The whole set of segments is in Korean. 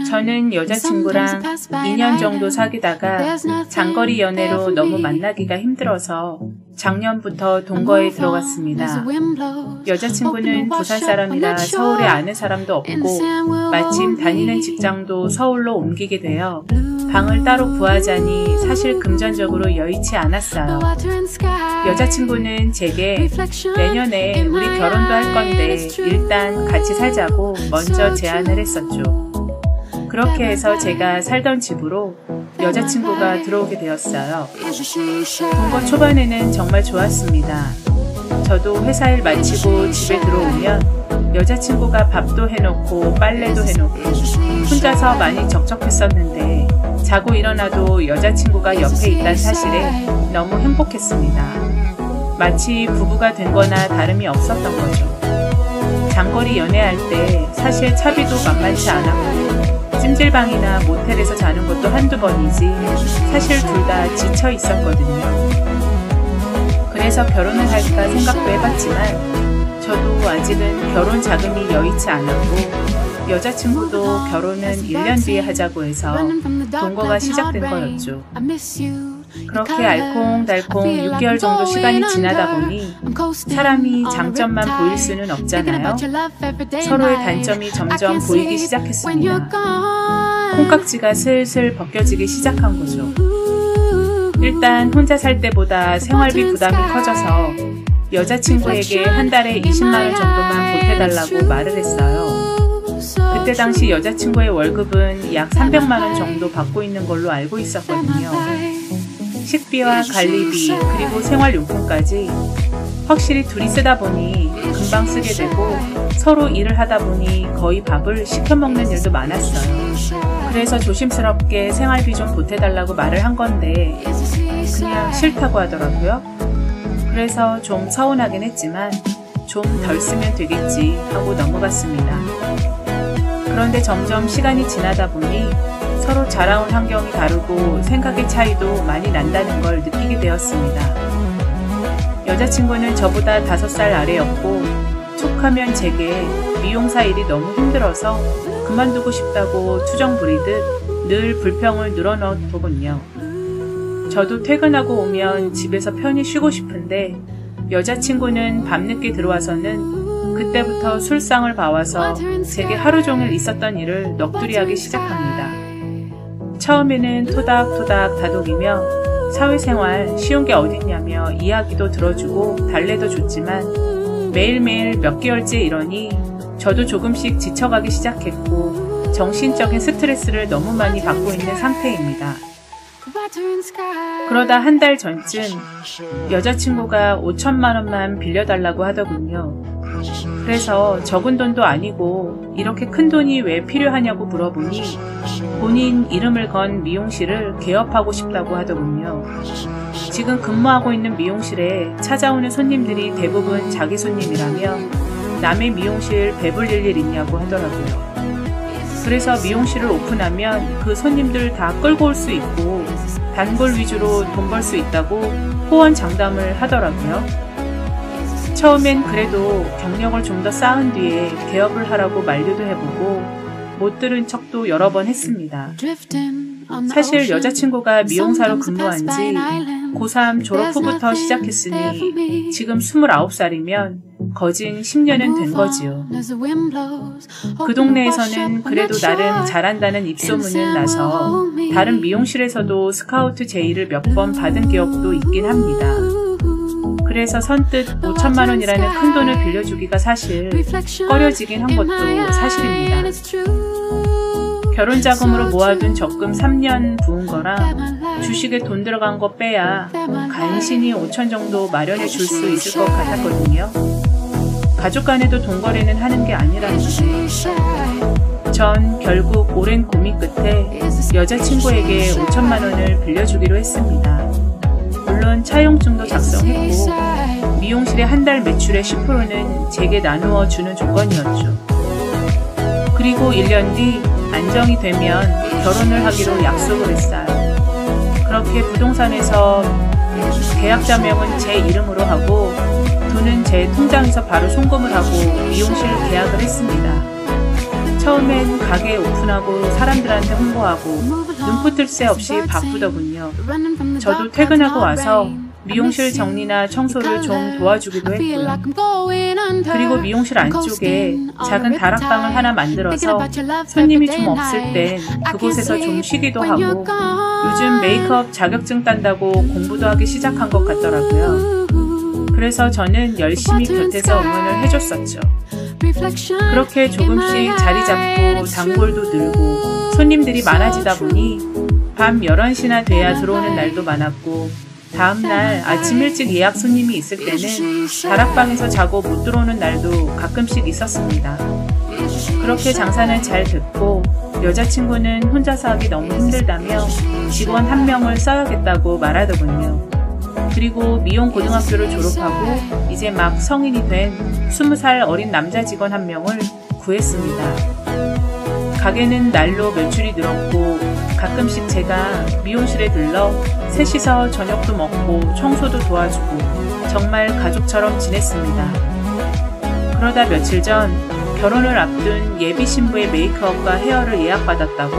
저는 여자친구랑 2년 정도 사귀다가 장거리 연애로 너무 만나기가 힘들어서 작년부터 동거에 들어갔습니다. 여자친구는 부산 사람이라 서울에 아는 사람도 없고 마침 다니는 직장도 서울로 옮기게 되어 방을 따로 구하자니 사실 금전적으로 여의치 않았어요. 여자친구는 제게 내년에 우리 결혼도 할 건데 일단 같이 살자고 먼저 제안을 했었죠. 그렇게 해서 제가 살던 집으로 여자친구가 들어오게 되었어요. 동거 초반에는 정말 좋았습니다. 저도 회사 일 마치고 집에 들어오면 여자친구가 밥도 해놓고 빨래도 해놓고 혼자서 많이 적적했었는데 자고 일어나도 여자친구가 옆에 있다는 사실에 너무 행복했습니다. 마치 부부가 된 거나 다름이 없었던 거죠. 장거리 연애할 때 사실 차비도 만만치 않았고 찜질방이나 모텔에서 자는 것도 한두 번이지 사실 둘 다 지쳐 있었거든요. 그래서 결혼을 할까 생각도 해봤지만 저도 아직은 결혼 자금이 여의치 않았고 여자친구도 결혼은 1년 뒤에 하자고 해서 동거가 시작된 거였죠. 그렇게 알콩달콩 6개월 정도 시간이 지나다 보니 사람이 장점만 보일 수는 없잖아요. 서로의 단점이 점점 보이기 시작했습니다. 콩깍지가 슬슬 벗겨지기 시작한 거죠. 일단 혼자 살 때보다 생활비 부담이 커져서 여자친구에게 한 달에 20만원 정도만 보태달라고 말을 했어요. 그때 당시 여자친구의 월급은 약 300만원 정도 받고 있는 걸로 알고 있었거든요. 식비와 관리비 그리고 생활용품까지 확실히 둘이 쓰다 보니 금방 쓰게 되고 서로 일을 하다 보니 거의 밥을 시켜 먹는 일도 많았어요. 그래서 조심스럽게 생활비 좀 보태달라고 말을 한 건데 그냥 싫다고 하더라고요. 그래서 좀 서운하긴 했지만 좀 덜 쓰면 되겠지 하고 넘어갔습니다. 그런데 점점 시간이 지나다 보니 서로 자라온 환경이 다르고 생각의 차이도 많이 난다는 걸 느끼게 되었습니다. 여자친구는 저보다 5살 아래였고 툭하면 제게 미용사 일이 너무 힘들어서 그만두고 싶다고 투정 부리듯 늘 불평을 늘어놓더군요. 저도 퇴근하고 오면 집에서 편히 쉬고 싶은데 여자친구는 밤늦게 들어와서는 그때부터 술상을 봐와서 제게 하루 종일 있었던 일을 넋두리하기 시작합니다. 처음에는 토닥토닥 다독이며 사회생활 쉬운 게 어딨냐며 이야기도 들어주고 달래도 줬지만 매일매일 몇 개월째 이러니 저도 조금씩 지쳐가기 시작했고 정신적인 스트레스를 너무 많이 받고 있는 상태입니다. 그러다 한 달 전쯤 여자친구가 5천만 원만 빌려달라고 하더군요. 그래서 적은 돈도 아니고 이렇게 큰 돈이 왜 필요하냐고 물어보니 본인 이름을 건 미용실을 개업하고 싶다고 하더군요. 지금 근무하고 있는 미용실에 찾아오는 손님들이 대부분 자기 손님이라며 남의 미용실 배불릴 일 있냐고 하더라고요. 그래서 미용실을 오픈하면 그 손님들 다 끌고 올 수 있고 단골 위주로 돈 벌 수 있다고 호언장담을 하더라고요. 처음엔 그래도 경력을 좀 더 쌓은 뒤에 개업을 하라고 만류도 해보고 못 들은 척도 여러 번 했습니다. 사실 여자친구가 미용사로 근무한 지 고3 졸업 후부터 시작했으니 지금 29살이면 거진 10년은 된 거지요. 그 동네에서는 그래도 나름 잘한다는 입소문은 나서 다른 미용실에서도 스카우트 제의를 몇 번 받은 기억도 있긴 합니다. 그래서 선뜻 5천만 원이라는 큰 돈을 빌려주기가 사실 꺼려지긴 한 것도 사실입니다. 결혼자금으로 모아둔 적금 3년 부은 거랑 주식에 돈 들어간 거 빼야 간신히 5천 정도 마련해 줄 수 있을 것 같았거든요. 가족 간에도 돈거래는 하는 게 아니라는데 전 결국 오랜 고민 끝에 여자친구에게 5천만 원을 빌려주기로 했습니다. 물론 차용증도 작성했고 미용실의 한 달 매출의 10%는 제게 나누어 주는 조건이었죠. 그리고 1년 뒤 안정이 되면 결혼을 하기로 약속을 했어요. 그렇게 부동산에서 계약자명은 제 이름으로 하고 돈은 제 통장에서 바로 송금을 하고 미용실 계약을 했습니다. 처음엔 가게 오픈하고 사람들한테 홍보하고 눈코 뜰 새 없이 바쁘더군요. 저도 퇴근하고 와서 미용실 정리나 청소를 좀 도와주기도 했고요. 그리고 미용실 안쪽에 작은 다락방을 하나 만들어서 손님이 좀 없을 땐 그곳에서 좀 쉬기도 하고 요즘 메이크업 자격증 딴다고 공부도 하기 시작한 것 같더라고요. 그래서 저는 열심히 곁에서 응원을 해줬었죠. 그렇게 조금씩 자리 잡고 단골도 늘고 손님들이 많아지다 보니 밤 11시나 돼야 들어오는 날도 많았고 다음날 아침 일찍 예약 손님이 있을 때는 다락방에서 자고 못 들어오는 날도 가끔씩 있었습니다. 그렇게 장사는 잘 됐고 여자친구는 혼자서 하기 너무 힘들다며 직원 1명을 써야겠다고 말하더군요. 그리고 미용 고등학교를 졸업하고 이제 막 성인이 된 20살 어린 남자 직원 1명을 구했습니다. 가게는 날로 매출이 늘었고 가끔씩 제가 미용실에 들러 셋이서 저녁도 먹고 청소도 도와주고 정말 가족처럼 지냈습니다. 그러다 며칠 전 결혼을 앞둔 예비 신부의 메이크업과 헤어를 예약받았다고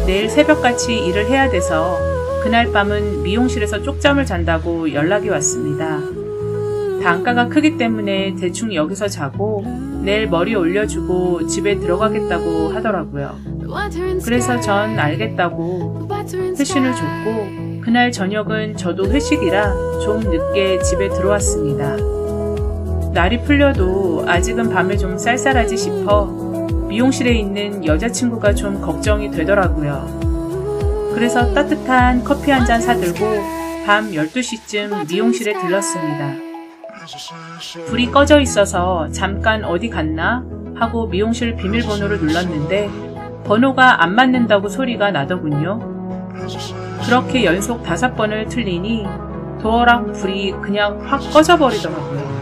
내일 새벽같이 일을 해야 돼서 그날 밤은 미용실에서 쪽잠을 잔다고 연락이 왔습니다. 단가가 크기 때문에 대충 여기서 자고 내일 머리 올려주고 집에 들어가겠다고 하더라고요. 그래서 전 알겠다고 회신을 줬고 그날 저녁은 저도 회식이라 좀 늦게 집에 들어왔습니다. 날이 풀려도 아직은 밤에 좀 쌀쌀하지 싶어 미용실에 있는 여자친구가 좀 걱정이 되더라고요. 그래서 따뜻한 커피 한 잔 사들고 밤 12시쯤 미용실에 들렀습니다. 불이 꺼져 있어서 잠깐 어디 갔나 하고 미용실 비밀번호를 눌렀는데 번호가 안 맞는다고 소리가 나더군요. 그렇게 연속 5번을 틀리니 도어락 불이 그냥 확 꺼져버리더라고요.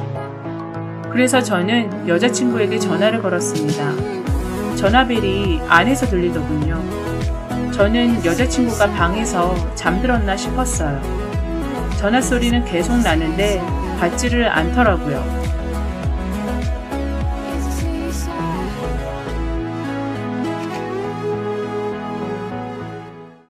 그래서 저는 여자친구에게 전화를 걸었습니다. 전화벨이 안에서 들리더군요. 저는 여자친구가 방에서 잠들었나 싶었어요. 전화 소리는 계속 나는데 받지를 않더라고요.